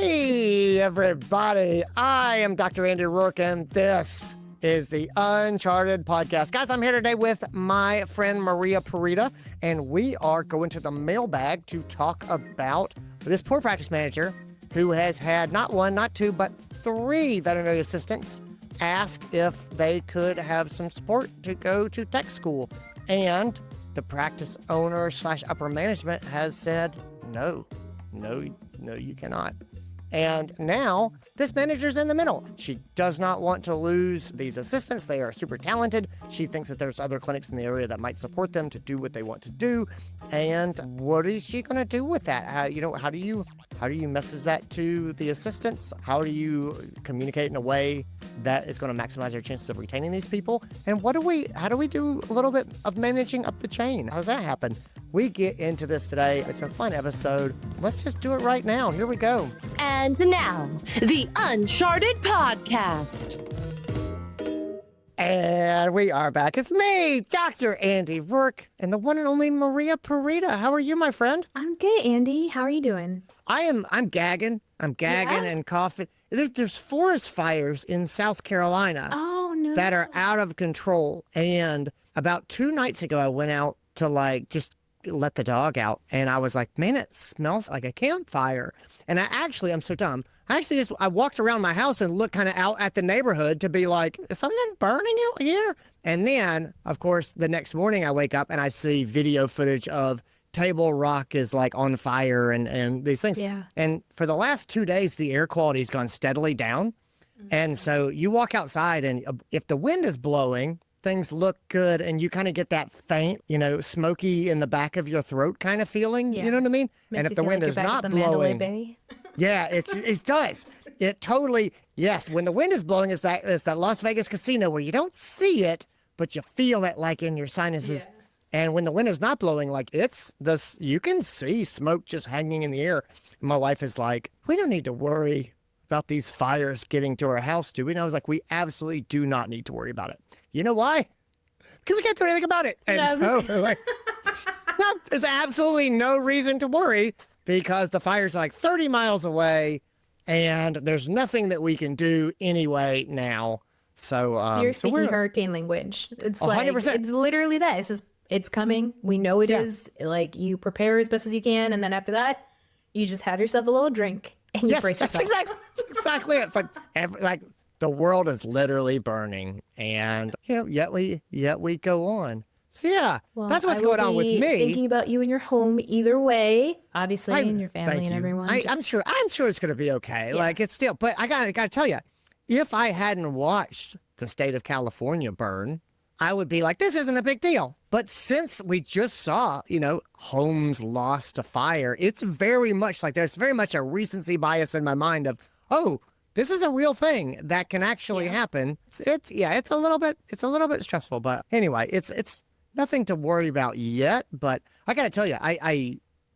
Hey, everybody. I am Dr. Andy Roark, and this is the Uncharted Podcast. Guys, I'm here today with my friend Maria Pirita, and we are going to the mailbag to talk about this poor practice manager who has had not one, not two, but 3 veterinary assistants ask if they could have some support to go to tech school. And the practice owner / upper management has said, no, you cannot. And now this manager's in the middle. She does not want to lose these assistants. They are super talented. She thinks that there's other clinics in the area that might support them to do what they want to do. And what is she going to do with that? How do you message that to the assistants? How do you communicate in a way that is going to maximize their chances of retaining these people? And how do we do a little bit of managing up the chain? How does that happen? We get into this today. It's a fun episode. Let's just do it right now. Here we go. And now, the Uncharted Podcast. And we are back. It's me, Dr. Andy Roark, and the one and only Maria Pirita. How are you, my friend? I'm good, Andy. How are you doing? I'm gagging. I'm gagging and coughing. There's forest fires in South Carolina that are out of control. And about 2 nights ago, I went out to just let the dog out, and I was like, man, it smells like a campfire. And I'm so dumb. I walked around my house and looked kind of out at the neighborhood to be like, is something burning out here? And then, of course, the next morning I wake up and I see video footage of Table Rock is on fire and these things. Yeah. And for the last 2 days, the air quality has gone steadily down. Mm-hmm. And so you walk outside, and if the wind is blowing, things look good, and you kind of get that faint, smoky in the back of your throat kind of feeling. Yeah. You know what I mean? Makes and if the wind is not blowing, yeah, it does. It totally, yes. When the wind is blowing, it's that Las Vegas casino where you don't see it, but you feel it in your sinuses. Yeah. And when the wind is not blowing, you can see smoke just hanging in the air. My wife is like, we don't need to worry about these fires getting to our house, do we? And I was like, we absolutely do not need to worry about it. You know why? Because we can't do anything about it. And no, there's absolutely no reason to worry because the fire's 30 miles away and there's nothing that we can do anyway now. So you're speaking hurricane language. It's 100%. It's literally that. It's coming. We know it is. You prepare as best as you can, and then after that, you just have yourself a little drink and you brace yourself. That's exactly it. But the world is literally burning, and yet we go on. So yeah, that's what's going on with me. Thinking about you and your home either way, obviously, and your family and everyone. I'm sure it's going to be okay. Yeah. It's still, but I gotta tell you, if I hadn't watched the state of California burn, I would be like, this isn't a big deal. But since we just saw, homes lost to fire, it's very much there's very much a recency bias in my mind of, this is a real thing that can actually happen. It's a little bit stressful, but anyway, it's nothing to worry about yet. But I got to tell you,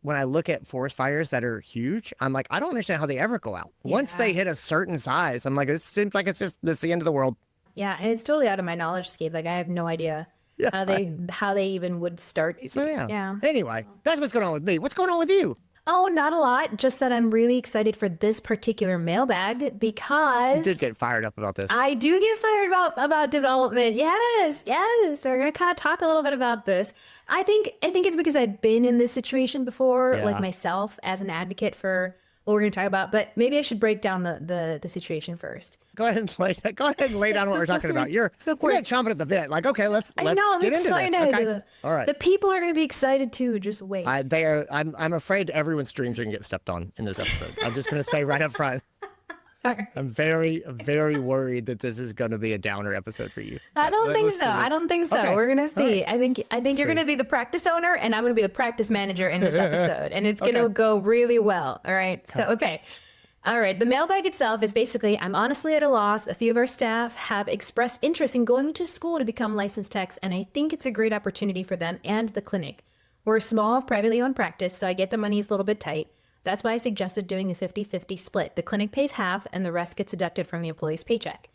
when I look at forest fires that are huge, I'm like, I don't understand how they ever go out. Yeah. Once they hit a certain size, I'm like, it seems like it's the end of the world. Yeah, and it's totally out of my knowledge scape. I have no idea how they even would start. So yeah. Anyway, that's what's going on with me. What's going on with you? Oh, not a lot. Just that I'm really excited for this particular mailbag because... You did get fired up about this. I do get fired about development. Yes. So we're going to kind of talk a little bit about this. I think it's because I've been in this situation before, myself as an advocate for what we're going to talk about. But maybe I should break down the situation first. Go ahead and lay down what we're talking about. We're chomping at the bit. Okay, let's get into this. Okay. All right. The people are going to be excited too. Just wait. I'm afraid everyone's dreams are going to get stepped on in this episode. I'm just going to say right up front. I'm very, very worried that this is going to be a downer episode for you. I don't think so. Okay. We're going to see. Right. I think you're going to be the practice owner and I'm going to be the practice manager in this episode. And it's going to go really well. All right. So, okay. All right. The mailbag itself is basically, I'm honestly at a loss. A few of our staff have expressed interest in going to school to become licensed techs. And I think it's a great opportunity for them and the clinic. We're a small, privately owned practice, so I get the money's a little bit tight. That's why I suggested doing a 50-50 split. The clinic pays half and the rest gets deducted from the employee's paycheck.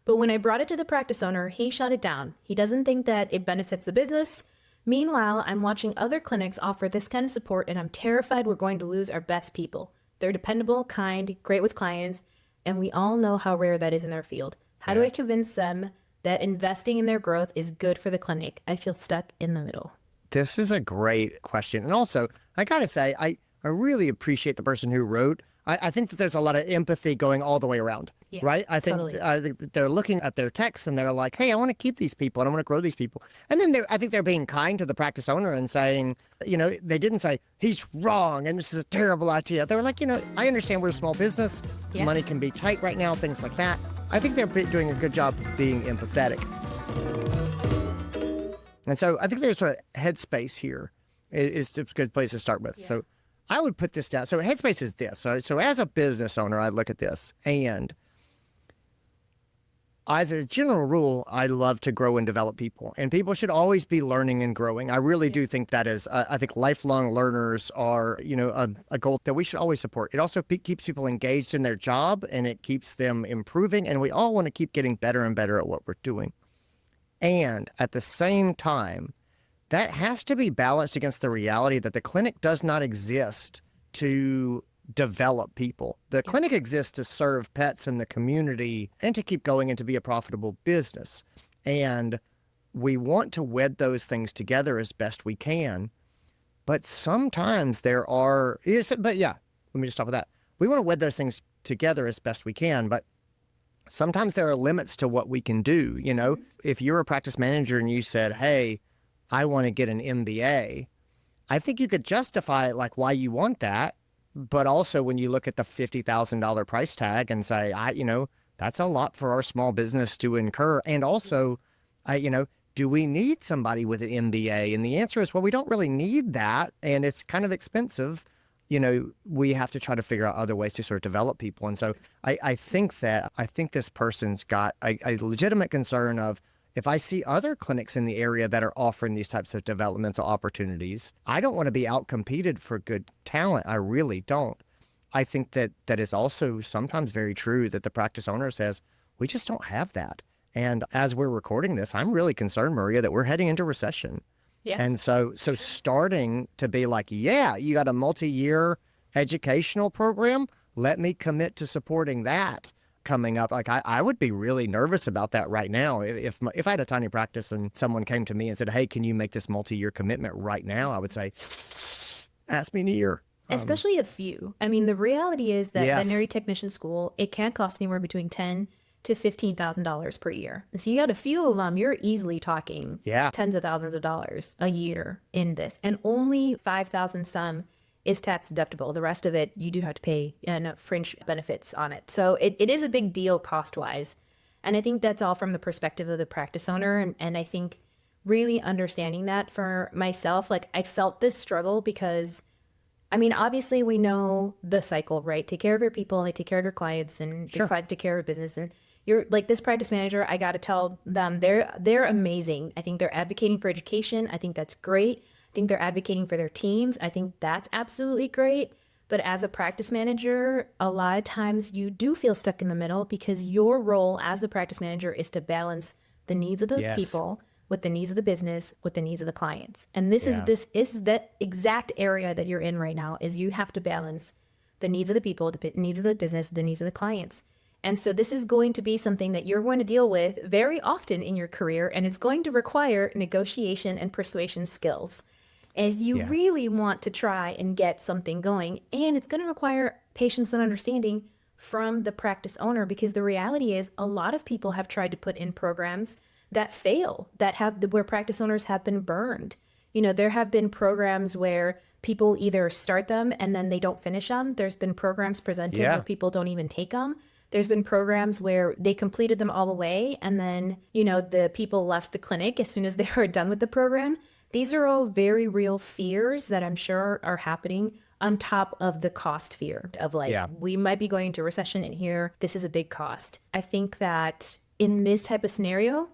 But when I brought it to the practice owner, he shut it down. He doesn't think that it benefits the business. Meanwhile, I'm watching other clinics offer this kind of support and I'm terrified we're going to lose our best people. They're dependable, kind, great with clients, and we all know how rare that is in our field. How do I convince them that investing in their growth is good for the clinic? I feel stuck in the middle. This is a great question. And also, I got to say, I really appreciate the person who wrote. I think that there's a lot of empathy going all the way around, right? I think that they're looking at their text and they're like, hey, I want to keep these people and I want to grow these people. And then I think they're being kind to the practice owner and saying, they didn't say, he's wrong and this is a terrible idea. They were like, I understand we're a small business. Yeah. Money can be tight right now, things like that. I think they're doing a good job being empathetic. And so I think there's a headspace here is a good place to start with. Yeah. So I would put this down. So headspace is this. So as a business owner, I look at this. And as a general rule, I love to grow and develop people. And people should always be learning and growing. I really do think that is, I think lifelong learners are, a goal that we should always support. It also keeps people engaged in their job and it keeps them improving. And we all want to keep getting better and better at what we're doing. And at the same time, that has to be balanced against the reality that the clinic does not exist to develop people. The clinic exists to serve pets in the community and to keep going and to be a profitable business. And we want to wed those things together as best we can. But sometimes let me just stop with that. We want to wed those things together as best we can, but sometimes there are limits to what we can do. If you're a practice manager and you said, hey, I want to get an MBA, I think you could justify like why you want that. But also when you look at the $50,000 price tag and say, that's a lot for our small business to incur. And also, do we need somebody with an MBA? And the answer is, well, we don't really need that. And it's kind of expensive. We have to try to figure out other ways to sort of develop people. And so I think this person's got a legitimate concern of, if I see other clinics in the area that are offering these types of developmental opportunities, I don't want to be outcompeted for good talent. I really don't. I think that is also sometimes very true that the practice owner says, we just don't have that. And as we're recording this, I'm really concerned, Maria, that we're heading into recession. Yeah. And so starting to be like, yeah, you got a multi-year educational program. Let me commit to supporting that coming up. Like I would be really nervous about that right now. If I had a tiny practice and someone came to me and said, hey, can you make this multi-year commitment right now? I would say, ask me in a year. Especially a few. I mean, the reality is that veterinary technician school, it can cost anywhere between $10,000 to $15,000 per year. So you got a few of them, you're easily talking tens of thousands of dollars a year in this. And only 5,000 some is tax deductible. The rest of it, you do have to pay fringe benefits on it. So it is a big deal cost-wise. And I think that's all from the perspective of the practice owner. And I think really understanding that for myself, like I felt this struggle because, I mean, obviously we know the cycle, right? Take care of your people, they take care of your clients, and your clients take care of business. And you're like this practice manager, I got to tell them they're amazing. I think they're advocating for education. I think that's great. I think they're advocating for their teams. I think that's absolutely great. But as a practice manager, a lot of times you do feel stuck in the middle because your role as a practice manager is to balance the needs of the people with the needs of the business, with the needs of the clients. And this is that exact area that you're in right now, is you have to balance the needs of the people, the needs of the business, the needs of the clients. And so this is going to be something that you're going to deal with very often in your career, and it's going to require negotiation and persuasion skills. And if you really want to try and get something going, and it's going to require patience and understanding from the practice owner, because the reality is a lot of people have tried to put in programs that fail, where practice owners have been burned. There have been programs where people either start them and then they don't finish them. There's been programs presented where people don't even take them. There's been programs where they completed them all the way and then, the people left the clinic as soon as they were done with the program. These are all very real fears that I'm sure are happening on top of the cost fear of we might be going into recession in here. This is a big cost. I think that in this type of scenario,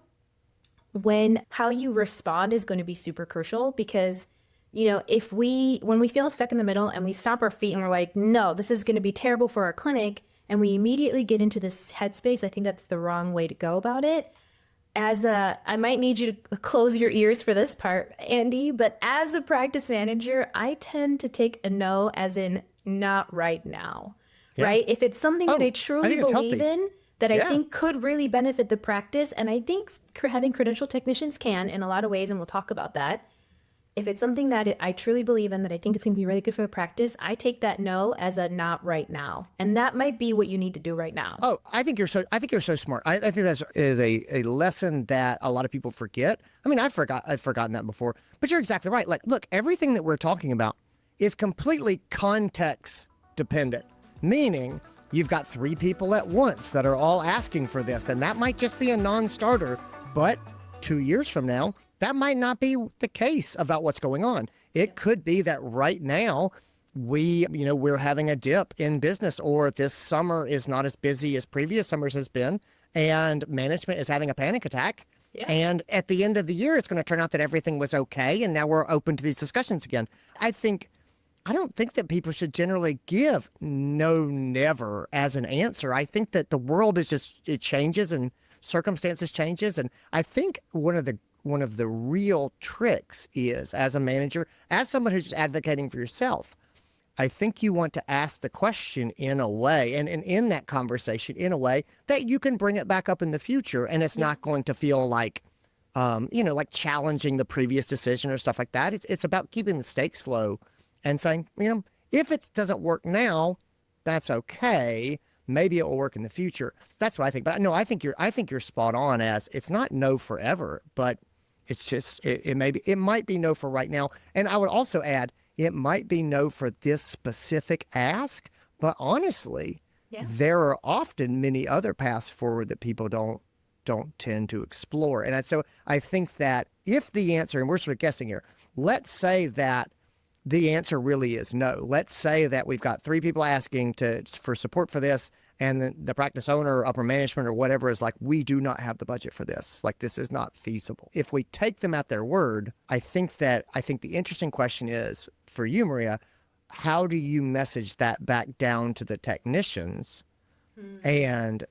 how you respond is going to be super crucial, because, when we feel stuck in the middle and we stomp our feet and we're like, no, this is going to be terrible for our clinic, and we immediately get into this headspace, I think that's the wrong way to go about it. I might need you to close your ears for this part, Andy, but as a practice manager, I tend to take a no as in not right now, Yeah. right? If it's something that I truly it's believe healthy. in, that I Yeah. think could really benefit the practice, and I think having credentialed technicians can in a lot of ways, and we'll talk about that. If it's something that I truly believe in, that I think it's going to be really good for the practice, I take that no as a not right now. And that might be what you need to do right now. Oh, I think you're so smart. I think that is a lesson that a lot of people forget. I mean, I've forgotten that before, but you're exactly right. Like, look, everything that we're talking about is completely context dependent, meaning you've got 3 people at once that are all asking for this, and that might just be a non-starter, but 2 years from now, that might not be the case about what's going on. It could be that right now we're having a dip in business, or this summer is not as busy as previous summers has been, and management is having a panic attack. Yeah. And at the end of the year, it's going to turn out that everything was okay, and now we're open to these discussions again. I don't think that people should generally give no, never as an answer. I think that the world it changes and circumstances changes, and I think one of the real tricks is, as a manager, as someone who's just advocating for yourself, I think you want to ask the question in a way, and in that conversation in a way that you can bring it back up in the future, and it's not going to feel like, like challenging the previous decision or stuff like that. It's about keeping the stakes low and saying, if it doesn't work now, that's okay. Maybe it will work in the future. That's what I think. But no, I think you're spot on. As it's not no forever, but it's just it might be no for right now. And I would also add, it might be no for this specific ask. But honestly, there are often many other paths forward that people don't tend to explore. And so I think that if the answer, and we're sort of guessing here, let's say that the answer really is no. Let's say that we've got 3 people asking for support for this, and the practice owner or upper management or whatever is like, we do not have the budget for this. Like, this is not feasible. If we take them at their word, I think the interesting question is, for you, Maria, how do you message that back down to the technicians? And,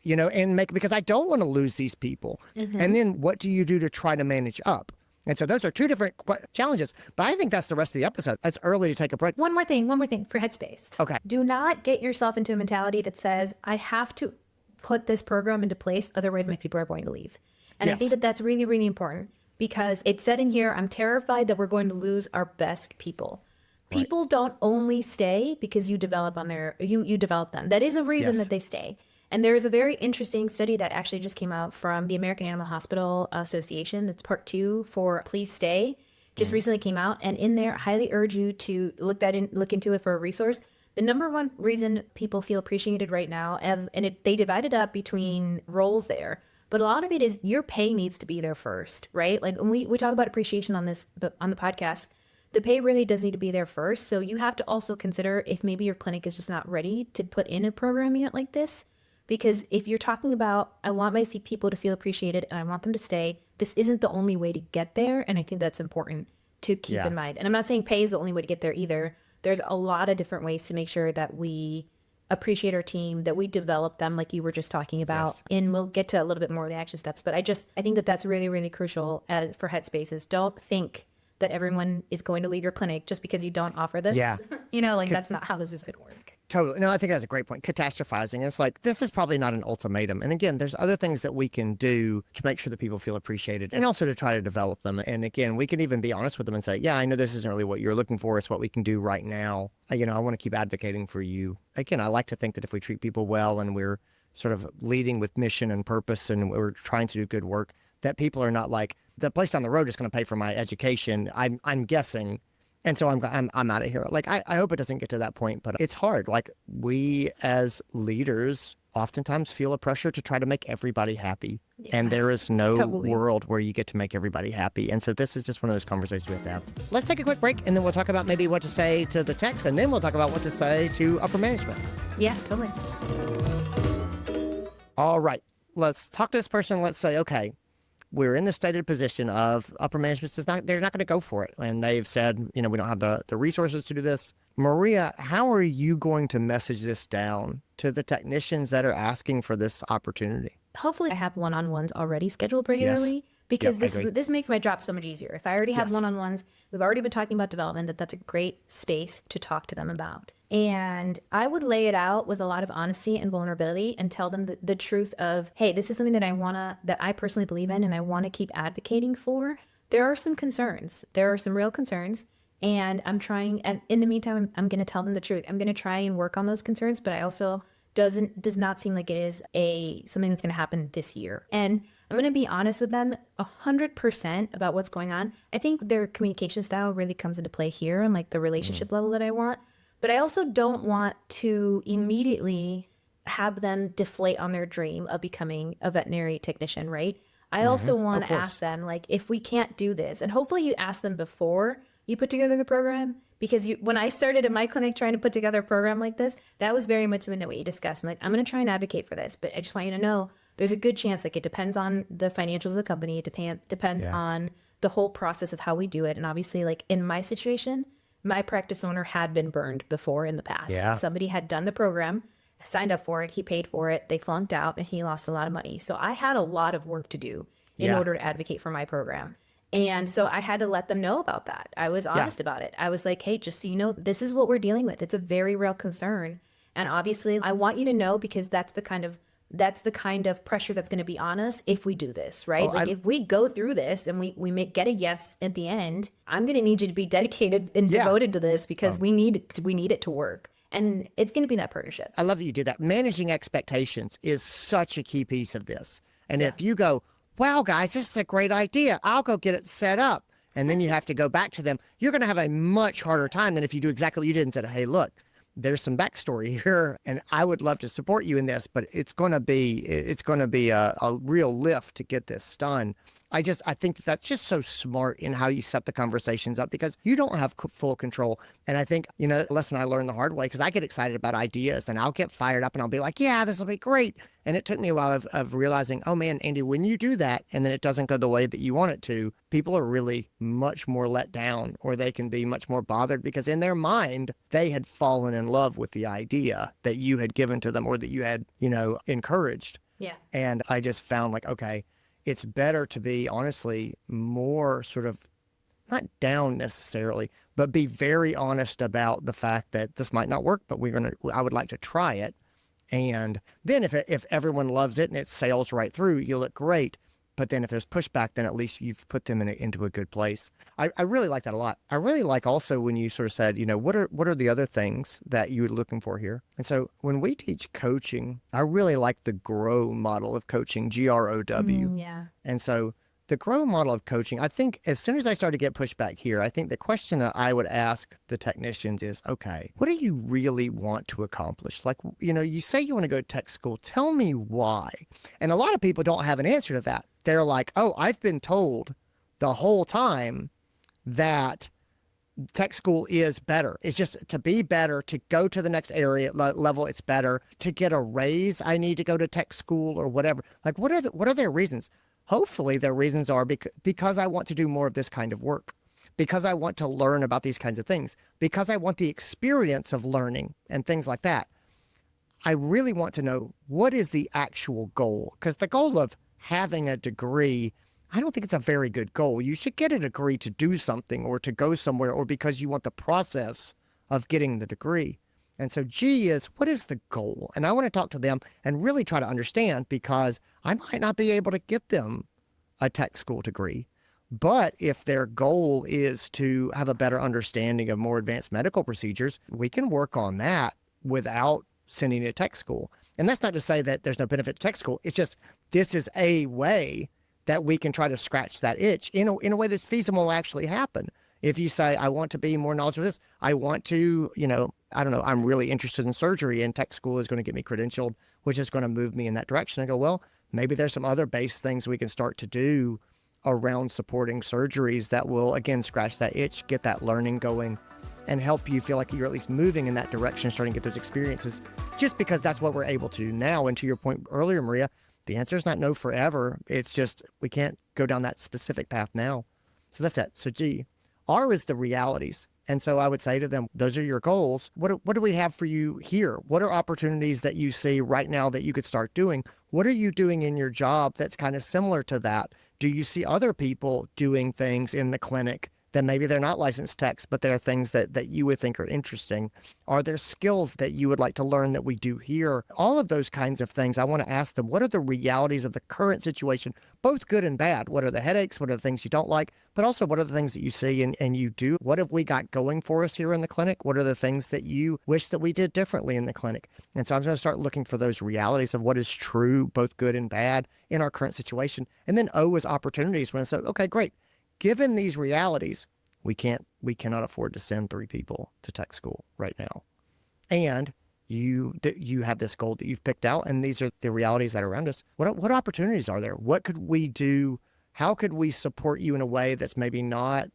because I don't want to lose these people. Mm-hmm. And then what do you do to try to manage up? And so those are 2 different challenges, but I think that's the rest of the episode. It's early to take a break. One more thing for Headspace. Okay. Do not get yourself into a mentality that says, I have to put this program into place, otherwise my people are going to leave. And I think that that's really, really important, because it said in here, I'm terrified that we're going to lose our best people. People don't only stay because you develop you develop them. That is a reason that they stay. And there is a very interesting study that actually just came out from the American Animal Hospital Association. It's part 2 for Please Stay. Just recently came out. And in there, I highly urge you to look into it for a resource. The number one reason people feel appreciated right now, they divide it up between roles there. But a lot of it is your pay needs to be there first, right? Like when we talk about appreciation on the podcast, the pay really does need to be there first. So you have to also consider if maybe your clinic is just not ready to put in a program yet like this. Because if you're talking about, I want my people to feel appreciated and I want them to stay, this isn't the only way to get there. And I think that's important to keep in mind. And I'm not saying pay is the only way to get there either. There's a lot of different ways to make sure that we appreciate our team, that we develop them like you were just talking about. Yes. And we'll get to a little bit more of the action steps. But I think that that's really, really crucial for Headspaces. Don't think that everyone is going to leave your clinic just because you don't offer this. Yeah. That's not how this is going to work. Totally. No, I think that's a great point. Catastrophizing. It's like, this is probably not an ultimatum. And again, there's other things that we can do to make sure that people feel appreciated and also to try to develop them. And again, we can even be honest with them and say, I know this isn't really what you're looking for. It's what we can do right now. I want to keep advocating for you. Again, I like to think that if we treat people well and we're sort of leading with mission and purpose and we're trying to do good work, that people are not like, the place down the road is going to pay for my education. I'm guessing. And so I'm out of here. Like, I hope it doesn't get to that point, but it's hard. Like, we as leaders oftentimes feel a pressure to try to make everybody happy. Yeah, and there is no world where you get to make everybody happy. And so this is just one of those conversations we have to have. Let's take a quick break, and then we'll talk about maybe what to say to the techs, and then we'll talk about what to say to upper management. Yeah, totally. All right. Let's talk to this person. Let's say, okay, we're in the stated position of upper management they're not going to go for it. And they've said, we don't have the resources to do this. Maria, how are you going to message this down to the technicians that are asking for this opportunity? Hopefully I have one-on-ones already scheduled regularly. Yes. because this makes my job so much easier. If I already have one-on-ones, we've already been talking about development, that's a great space to talk to them about. And I would lay it out with a lot of honesty and vulnerability and tell them the truth of, hey, this is something that I personally believe in and I want to keep advocating for. There are some concerns. There are some real concerns. And I'm trying, and in the meantime, I'm going to tell them the truth. I'm going to try and work on those concerns, but I also does not seem like it is something that's going to happen this year. And I'm going to be honest with them 100% about what's going on. I think their communication style really comes into play here on like the relationship level that I want. But I also don't want to immediately have them deflate on their dream of becoming a veterinary technician, right? I also want to ask them, like, if we can't do this, and hopefully you ask them before you put together the program, because when I started in my clinic trying to put together a program like this, that was very much something that we discussed. I'm like, I'm going to try and advocate for this, but I just want you to know there's a good chance, like, it depends on the financials of the company. It depends on the whole process of how we do it. And obviously, like, in my situation, my practice owner had been burned before in the past. Yeah. Somebody had done the program, signed up for it, he paid for it, they flunked out, and he lost a lot of money. So I had a lot of work to do in order to advocate for my program. And so I had to let them know about that. I was honest about it. I was like, hey, just so you know, this is what we're dealing with. It's a very real concern. And obviously, I want you to know, because that's the kind of pressure that's going to be on us if we do this, right? If we go through this and we get a yes at the end, I'm going to need you to be dedicated and devoted to this, because we need it to work. And it's going to be that partnership. I love that you did that. Managing expectations is such a key piece of this. And if you go, wow, guys, this is a great idea, I'll go get it set up, and then you have to go back to them, you're going to have a much harder time than if you do exactly what you did and said, hey, look, there's some backstory here, and I would love to support you in this, but it's going to be a real lift to get this done. I think that's just so smart in how you set the conversations up, because you don't have full control. And I think, a lesson I learned the hard way, because I get excited about ideas and I'll get fired up and I'll be like, yeah, this will be great. And it took me a while of realizing, oh man, Andy, when you do that and then it doesn't go the way that you want it to, people are really much more let down, or they can be much more bothered, because in their mind, they had fallen in love with the idea that you had given to them or that you had, encouraged. Yeah. And I just found like, okay, it's better to be honestly more sort of not down necessarily, but be very honest about the fact that this might not work, but I would like to try it. And then if everyone loves it and it sails right through, you look great. But then if there's pushback, then at least you've put them into a good place. I really like that a lot. I really like also when you sort of said, what are the other things that you're looking for here? And so when we teach coaching, I really like the GROW model of coaching, GROW. Yeah. And so the GROW model of coaching, I think as soon as I started to get pushback here, I think the question that I would ask the technicians is, okay, what do you really want to accomplish? Like, you say you want to go to tech school. Tell me why. And a lot of people don't have an answer to that. They're like, oh, I've been told the whole time that tech school is better. It's just to be better, to go to the next area level, it's better. To get a raise, I need to go to tech school or whatever. Like, what are their reasons? Hopefully their reasons are because I want to do more of this kind of work, because I want to learn about these kinds of things, because I want the experience of learning and things like that. I really want to know, what is the actual goal? Because the goal of having a degree, I don't think it's a very good goal. You should get a degree to do something or to go somewhere, or because you want the process of getting the degree. And so G is, what is the goal? And I want to talk to them and really try to understand, because I might not be able to get them a tech school degree. But if their goal is to have a better understanding of more advanced medical procedures, we can work on that without sending to tech school. And that's not to say that there's no benefit to tech school. It's just, this is a way that we can try to scratch that itch in a way that's feasible will actually happen. If you say, I want to be more knowledgeable of this, I want to, I don't know, I'm really interested in surgery, and tech school is going to get me credentialed, which is going to move me in that direction. I go, well, maybe there's some other base things we can start to do around supporting surgeries that will, again, scratch that itch, get that learning going, and help you feel like you're at least moving in that direction, starting to get those experiences, just because that's what we're able to now. And to your point earlier, Maria, the answer is not no forever. It's just we can't go down that specific path now. So that's that. So G. R is the realities. And so I would say to them, those are your goals. What do we have for you here? What are opportunities that you see right now that you could start doing? What are you doing in your job that's kind of similar to that? Do you see other people doing things in the clinic that maybe they're not licensed techs, but there are things that you would think are interesting? Are there skills that you would like to learn that we do here? All of those kinds of things, I want to ask them, what are the realities of the current situation, both good and bad? What are the headaches? What are the things you don't like? But also, what are the things that you see and you do? What have we got going for us here in the clinic? What are the things that you wish that we did differently in the clinic? And so I'm going to start looking for those realities of what is true, both good and bad, in our current situation. And then O is opportunities, when I say, okay, great. Given these realities, we cannot afford to send 3 people to tech school right now. And you have this goal that you've picked out, and these are the realities that are around us. What opportunities are there? What could we do? How could we support you in a way that's maybe not,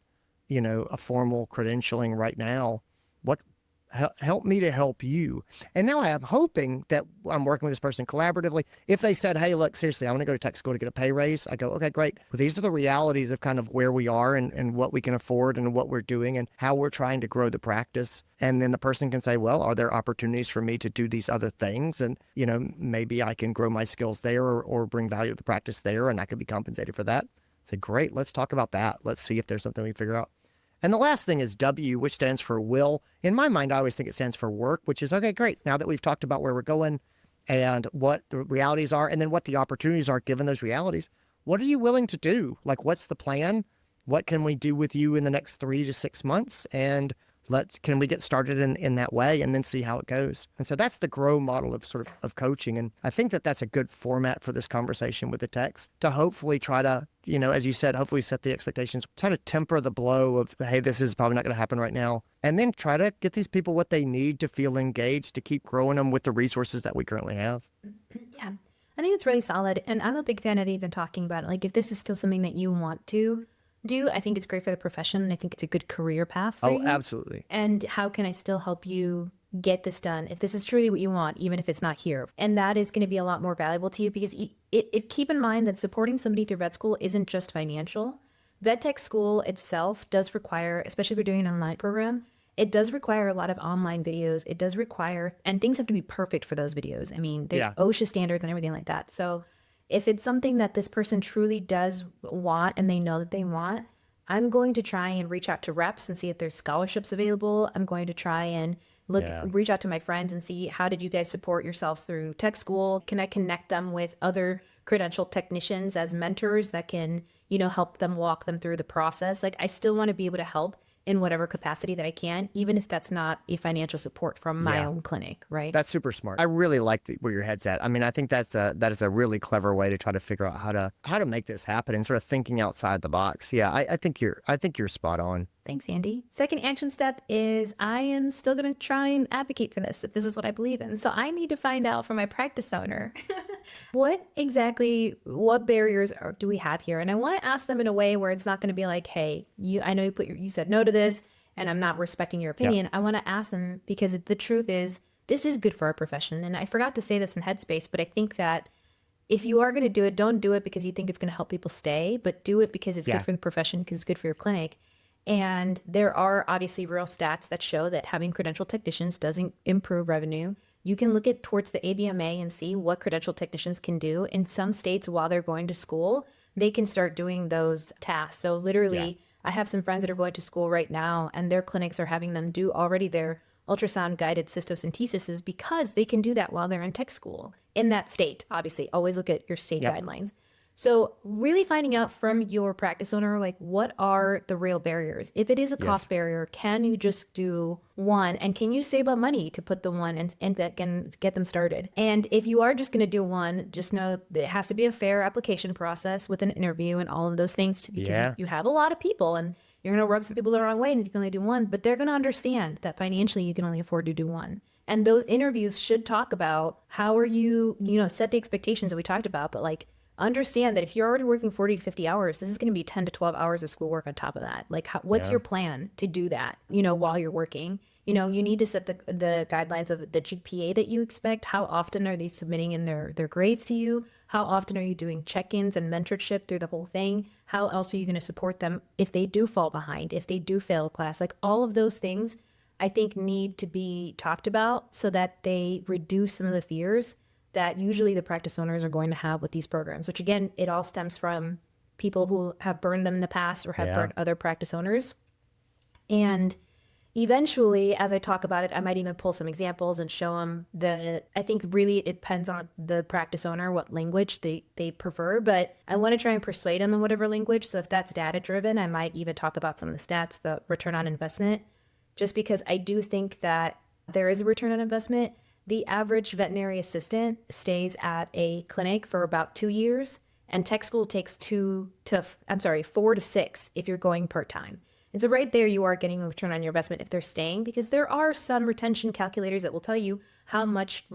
a formal credentialing right now? What help me to help you? And now I am hoping that I'm working with this person collaboratively. If they said, hey, look, seriously, I want to go to tech school to get a pay raise, I go, okay, great. Well, these are the realities of kind of where we are and what we can afford and what we're doing and how we're trying to grow the practice. And then the person can say, well, are there opportunities for me to do these other things? And, maybe I can grow my skills there or bring value to the practice there, and I could be compensated for that. Say, great, let's talk about that. Let's see if there's something we figure out. And the last thing is W, which stands for will. In my mind, I always think it stands for work, which is, okay, great. Now that we've talked about where we're going and what the realities are, and then what the opportunities are given those realities, what are you willing to do? Like, what's the plan? What can we do with you in the next 3 to 6 months? And can we get started in that way and then see how it goes? And so that's the grow model of coaching. And I think that that's a good format for this conversation with the text to hopefully try to, as you said, hopefully set the expectations, try to temper the blow of, hey, this is probably not going to happen right now. And then try to get these people what they need to feel engaged, to keep growing them with the resources that we currently have. Yeah, I think it's really solid. And I'm a big fan of even talking about it. Like, if this is still something that you want to do, I think it's great for the profession, and I think it's a good career path for you. Oh, absolutely. And how can I still help you get this done if this is truly what you want, even if it's not here? And that is going to be a lot more valuable to you, because keep in mind that supporting somebody through vet school isn't just financial. Vet tech school itself does require, especially if you're doing an online program, it does require a lot of online videos. It does require, and things have to be perfect for those videos. I mean, they're OSHA standards and everything like that. So if it's something that this person truly does want and they know that they want, I'm going to try and reach out to reps and see if there's scholarships available. I'm going to try and reach out to my friends and see, how did you guys support yourselves through tech school? Can I connect them with other credentialed technicians as mentors that can, help them walk them through the process? Like, I still want to be able to help in whatever capacity that I can, even if that's not a financial support from my own clinic, right? That's super smart. I really like where your head's at. I mean, I think that is a really clever way to try to figure out how to make this happen and sort of thinking outside the box. Yeah, I think you're spot on. Thanks, Andy. Second action step is, I am still going to try and advocate for this if this is what I believe in. So I need to find out from my practice owner what barriers do we have here? And I want to ask them in a way where it's not going to be like, hey, I know you said no to this and I'm not respecting your opinion. Yeah. I want to ask them, because the truth is, this is good for our profession. And I forgot to say this in Headspace, but I think that if you are going to do it, don't do it because you think it's going to help people stay, but do it because it's good for the profession, because it's good for your clinic. And there are obviously real stats that show that having credentialed technicians doesn't improve revenue. You can look at towards the ABMA and see what credentialed technicians can do. In some states, while they're going to school, they can start doing those tasks. So literally, I have some friends that are going to school right now, and their clinics are having them do already their ultrasound guided cystocentesis, because they can do that while they're in tech school in that state. Obviously, always look at your state guidelines. So really finding out from your practice owner, like, what are the real barriers? If it is a cost barrier, can you just do one? And can you save up money to put the one and that can get them started? And if you are just going to do one, just know that it has to be a fair application process with an interview and all of those things, because you have a lot of people and you're going to rub some people the wrong way if you can only do one, but they're going to understand that financially you can only afford to do one. And those interviews should talk about how are you, set the expectations that we talked about, but like, understand that if you're already working 40 to 50 hours, this is going to be 10 to 12 hours of schoolwork on top of that. Like, what's your plan to do that, while you're working? You need to set the guidelines of the GPA that you expect. How often are they submitting in their grades to you? How often are you doing check-ins and mentorship through the whole thing? How else are you going to support them if they do fall behind, if they do fail a class? Like all of those things, I think need to be talked about so that they reduce some of the fears that usually the practice owners are going to have with these programs, which again, it all stems from people who have burned them in the past or have burned other practice owners. And eventually, as I talk about it, I might even pull some examples and show them I think really it depends on the practice owner, what language they prefer, but I want to try and persuade them in whatever language. So if that's data driven, I might even talk about some of the stats, the return on investment, just because I do think that there is a return on investment. The average veterinary assistant stays at a clinic for about 2 years, and tech school takes 4 to 6 if you're going part-time. And so right there, you are getting a return on your investment if they're staying, because there are some retention calculators that will tell you how much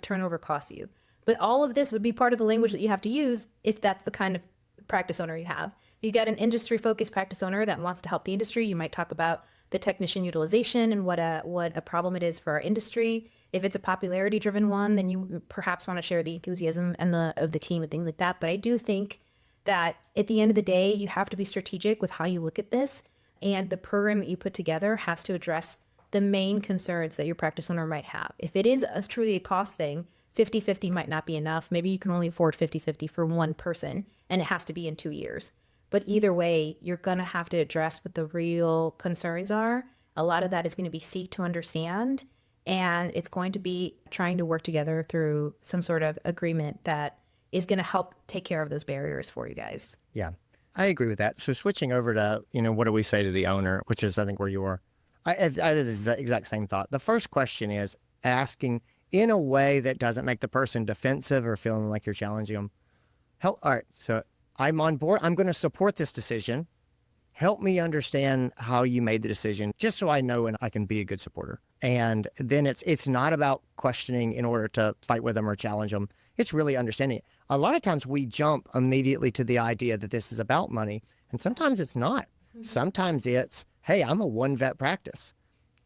turnover costs you. But all of this would be part of the language that you have to use if that's the kind of practice owner you have. If you got an industry-focused practice owner that wants to help the industry, you might talk about the technician utilization and what a problem it is for our industry. If it's a popularity-driven one, then you perhaps want to share the enthusiasm and of the team and things like that. But I do think that at the end of the day, you have to be strategic with how you look at this, and the program that you put together has to address the main concerns that your practice owner might have. If it is truly a cost thing, 50-50 might not be enough. Maybe you can only afford 50-50 for one person, and it has to be in 2 years. But either way, you're going to have to address what the real concerns are. A lot of that is going to be seek to understand, and it's going to be trying to work together through some sort of agreement that is going to help take care of those barriers for you guys. Yeah, I agree with that. So switching over to, what do we say to the owner, which is, I think, where you are. I had the exact same thought. The first question is asking in a way that doesn't make the person defensive or feeling like you're challenging them. All right, so I'm on board. I'm going to support this decision. Help me understand how you made the decision, just so I know and I can be a good supporter. And then it's not about questioning in order to fight with them or challenge them. It's really understanding it. A lot of times we jump immediately to the idea that this is about money, and sometimes it's not. Mm-hmm. Sometimes it's, hey, I'm a one vet practice,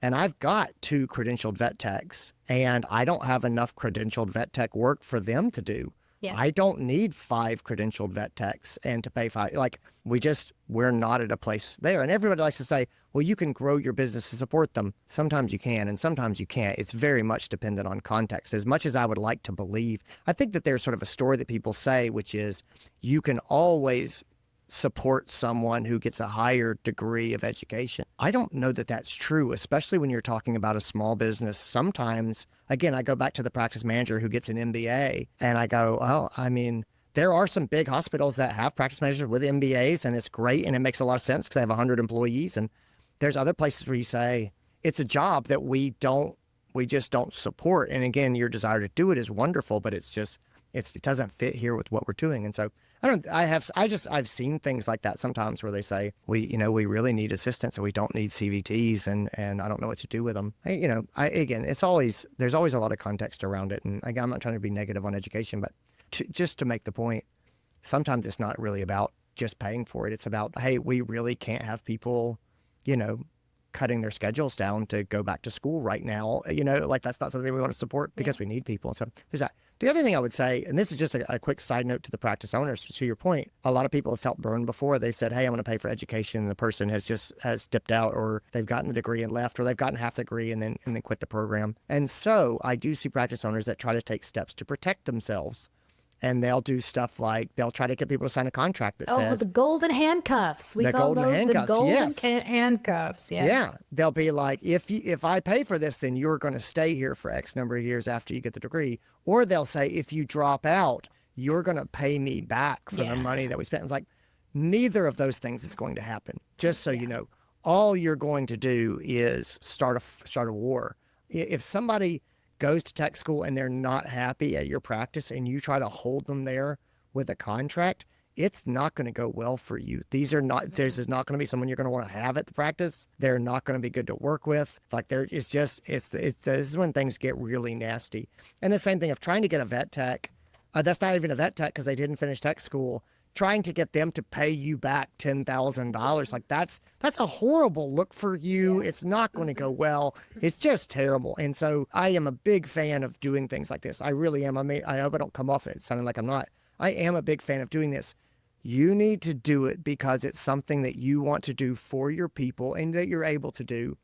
and I've got 2 credentialed vet techs, and I don't have enough credentialed vet tech work for them to do. Yeah. I don't need 5 credentialed vet techs and to pay 5. Like, we're not at a place there. And everybody likes to say, well, you can grow your business to support them. Sometimes you can, and sometimes you can't. It's very much dependent on context. As much as I would like to believe, I think that there's sort of a story that people say, which is you can always support someone who gets a higher degree of education. I don't know that that's true, especially when you're talking about a small business. Sometimes, again, I go back to the practice manager who gets an MBA, and I go, oh, I mean, there are some big hospitals that have practice managers with MBAs, and it's great, and it makes a lot of sense because they have 100 employees. And there's other places where you say, it's a job that we just don't support. And again, your desire to do it is wonderful, but it doesn't fit here with what we're doing. And so I've seen things like that sometimes where they say, we really need assistance and we don't need CVTs and I don't know what to do with them. There's always a lot of context around it. And again, I'm not trying to be negative on education, but just to make the point, sometimes it's not really about just paying for it. It's about, hey, we really can't have people, cutting their schedules down to go back to school right now. That's not something we want to support because we need people. So there's that. The other thing I would say, and this is just a quick side note to the practice owners, to your point, a lot of people have felt burned before. They said, hey, I'm going to pay for education. And the person has dipped out, or they've gotten the degree and left, or they've gotten half the degree and then quit the program. And so I do see practice owners that try to take steps to protect themselves. And they'll do stuff like they'll try to get people to sign a contract that says... the golden handcuffs. We call those the golden handcuffs. Yeah. Yeah. They'll be like, if I pay for this, then you're going to stay here for X number of years after you get the degree. Or they'll say, if you drop out, you're going to pay me back for the money that we spent. It's like, neither of those things is going to happen. Just so you know, all you're going to do is start a war. If somebody goes to tech school and they're not happy at your practice and you try to hold them there with a contract, it's not going to go well for you. This is not going to be someone you're going to want to have at the practice. They're not going to be good to work with. This is when things get really nasty. And the same thing of trying to get a vet tech, that's not even a vet tech because they didn't finish tech school, trying to get them to pay you back $10,000. Like that's a horrible look for you. It's not going to go well. It's just terrible. And so I am a big fan of doing things like this. I really am. I mean, I hope I don't come off it sounding like I'm not. I am a big fan of doing this. You need to do it because it's something that you want to do for your people and that you're able to do.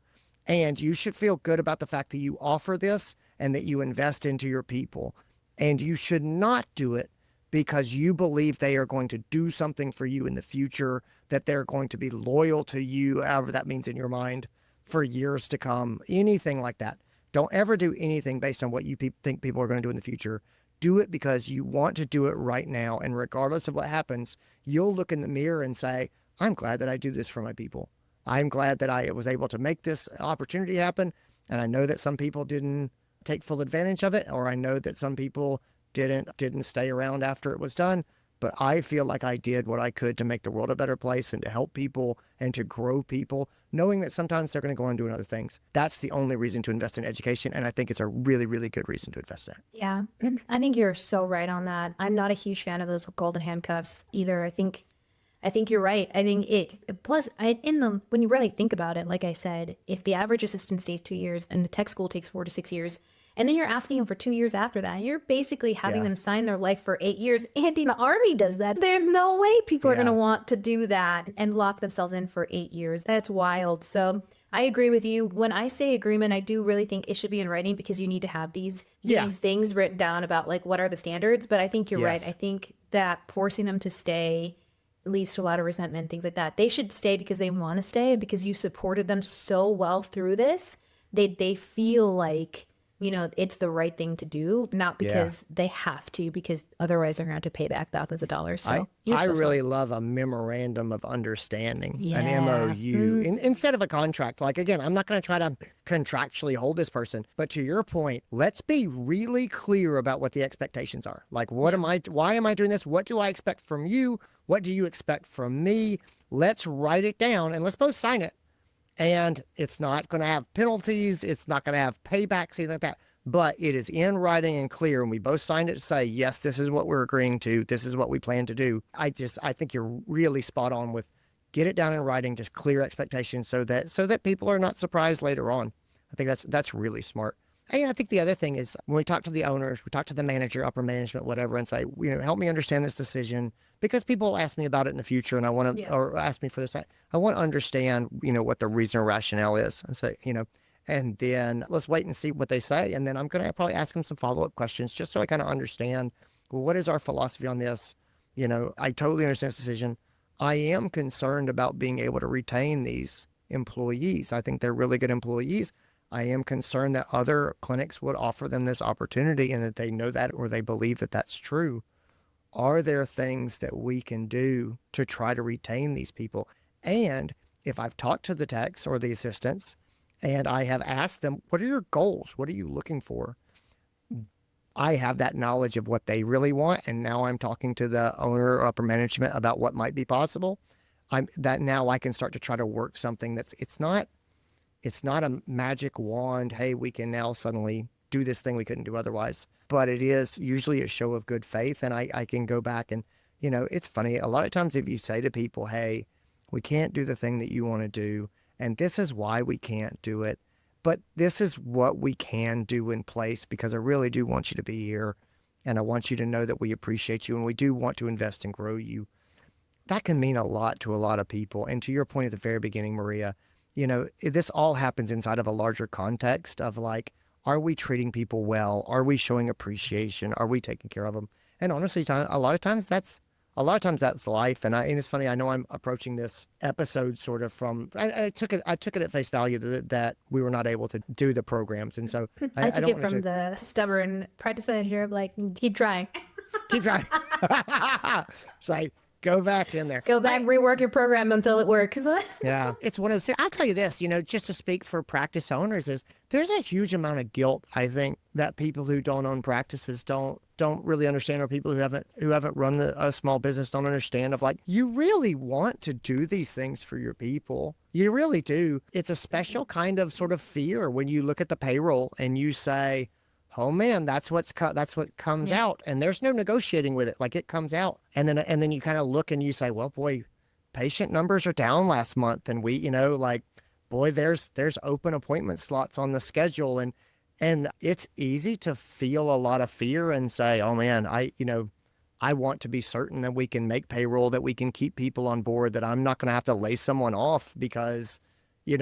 And you should feel good about the fact that you offer this and that you invest into your people. And you should not do it because you believe they are going to do something for you in the future, that they're going to be loyal to you, however that means in your mind, for years to come, anything like that. Don't ever do anything based on what you think people are going to do in the future. Do it because you want to do it right now. And regardless of what happens, you'll look in the mirror and say, I'm glad that I do this for my people. I'm glad that I was able to make this opportunity happen. And I know that some people didn't take full advantage of it, or I know that some people didn't stay around after it was done. But I feel like I did what I could to make the world a better place and to help people and to grow people, knowing that sometimes they're going to go on and do other things. That's the only reason to invest in education. And I think it's a really, really good reason to invest in it. Yeah, I think you're so right on that. I'm not a huge fan of those golden handcuffs either. I think you're right. I think when you really think about it, like I said, if the average assistant stays 2 years and the tech school takes 4 to 6 years, and then you're asking them for 2 years after that, you're basically having them sign their life for 8 years. Andy, the Army does that. There's no way people are going to want to do that and lock themselves in for 8 years. That's wild. So I agree with you. When I say agreement, I do really think it should be in writing because you need to have these things written down about like what are the standards. But I think you're right. I think that forcing them to stay leads to a lot of resentment, things like that. They should stay because they want to stay, because you supported them so well through this. They feel like, you know, it's the right thing to do, not because they have to, because otherwise they're going to have to pay back thousands of dollars. So I really love a memorandum of understanding, an MOU, instead of a contract. Like, again, I'm not going to try to contractually hold this person, but to your point, let's be really clear about what the expectations are. Like, why am I doing this? What do I expect from you? What do you expect from me? Let's write it down and let's both sign it. And it's not going to have penalties. It's not going to have paybacks, anything like that. But it is in writing and clear. And we both signed it to say, yes, this is what we're agreeing to. This is what we plan to do. I think you're really spot on with get it down in writing, just clear expectations so that people are not surprised later on. I think that's really smart. And I think the other thing is when we talk to the owners, we talk to the manager, upper management, whatever, and say, help me understand this decision, because people will ask me about it in the future and I want to, or ask me for this. I want to understand, what the reason or rationale is. And say, and then let's wait and see what they say. And then I'm going to probably ask them some follow-up questions just so I kind of understand, well, what is our philosophy on this? I totally understand this decision. I am concerned about being able to retain these employees. I think they're really good employees. I am concerned that other clinics would offer them this opportunity and that they know that or they believe that that's true. Are there things that we can do to try to retain these people? And if I've talked to the techs or the assistants and I have asked them, what are your goals? What are you looking for? I have that knowledge of what they really want. And now I'm talking to the owner or upper management about what might be possible. Now I can start to try to work something it's not a magic wand. Hey, we can now suddenly do this thing we couldn't do otherwise. But it is usually a show of good faith. And I can go back and, it's funny. A lot of times if you say to people, hey, we can't do the thing that you want to do, and this is why we can't do it, but this is what we can do in place, because I really do want you to be here. And I want you to know that we appreciate you and we do want to invest and grow you. That can mean a lot to a lot of people. And to your point at the very beginning, Maria, this all happens inside of a larger context of like, are we treating people well? Are we showing appreciation? Are we taking care of them? And honestly, a lot of times that's life. And it's funny. I know I'm approaching this episode sort of from. I took it at face value that we were not able to do the programs, and so I took it from the stubborn practice manager of like, keep trying. Keep trying. It's like, go back in there. Go back, rework your program until it works. Yeah. It's one of those things. I'll tell you this, just to speak for practice owners, is there's a huge amount of guilt, I think, that people who don't own practices don't really understand, or people who haven't run a small business don't understand, of like, you really want to do these things for your people. You really do. It's a special kind of sort of fear when you look at the payroll and you say, oh man, that's what comes out, and there's no negotiating with it. Like, it comes out, and then you kind of look and you say, well, boy, patient numbers are down last month, and we, boy, there's open appointment slots on the schedule, and it's easy to feel a lot of fear and say, oh man, I want to be certain that we can make payroll, that we can keep people on board, that I'm not going to have to lay someone off because we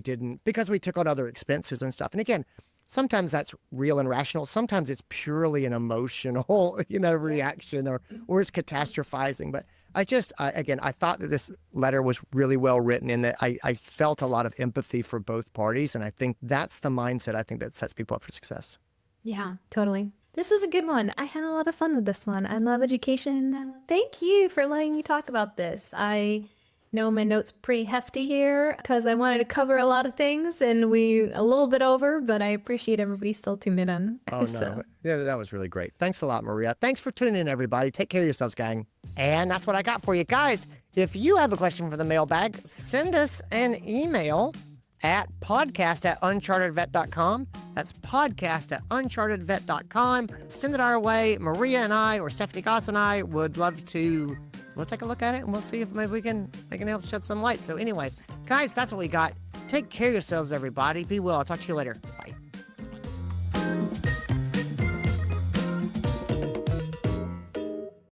took on other expenses and stuff. And again, sometimes that's real and rational. Sometimes it's purely an emotional, reaction or it's catastrophizing. But I thought that this letter was really well written, and that I felt a lot of empathy for both parties. And I think that's the mindset I think that sets people up for success. Yeah, totally. This was a good one. I had a lot of fun with this one. I love education. Thank you for letting me talk about this. I know my notes pretty hefty here because I wanted to cover a lot of things, and we a little bit over, but I appreciate everybody still tuning in. Oh, no. Yeah, that was really great. Thanks a lot, Maria. Thanks for tuning in, everybody. Take care of yourselves, gang. And that's what I got for you. Guys, if you have a question for the mailbag, send us an email at podcast@unchartedvet.com. That's podcast@unchartedvet.com. Send it our way. Maria and I, or Stephanie Goss and I, would love to... We'll take a look at it, and we'll see if maybe we can help shed some light. So anyway, guys, that's what we got. Take care of yourselves, everybody. Be well. I'll talk to you later. Bye.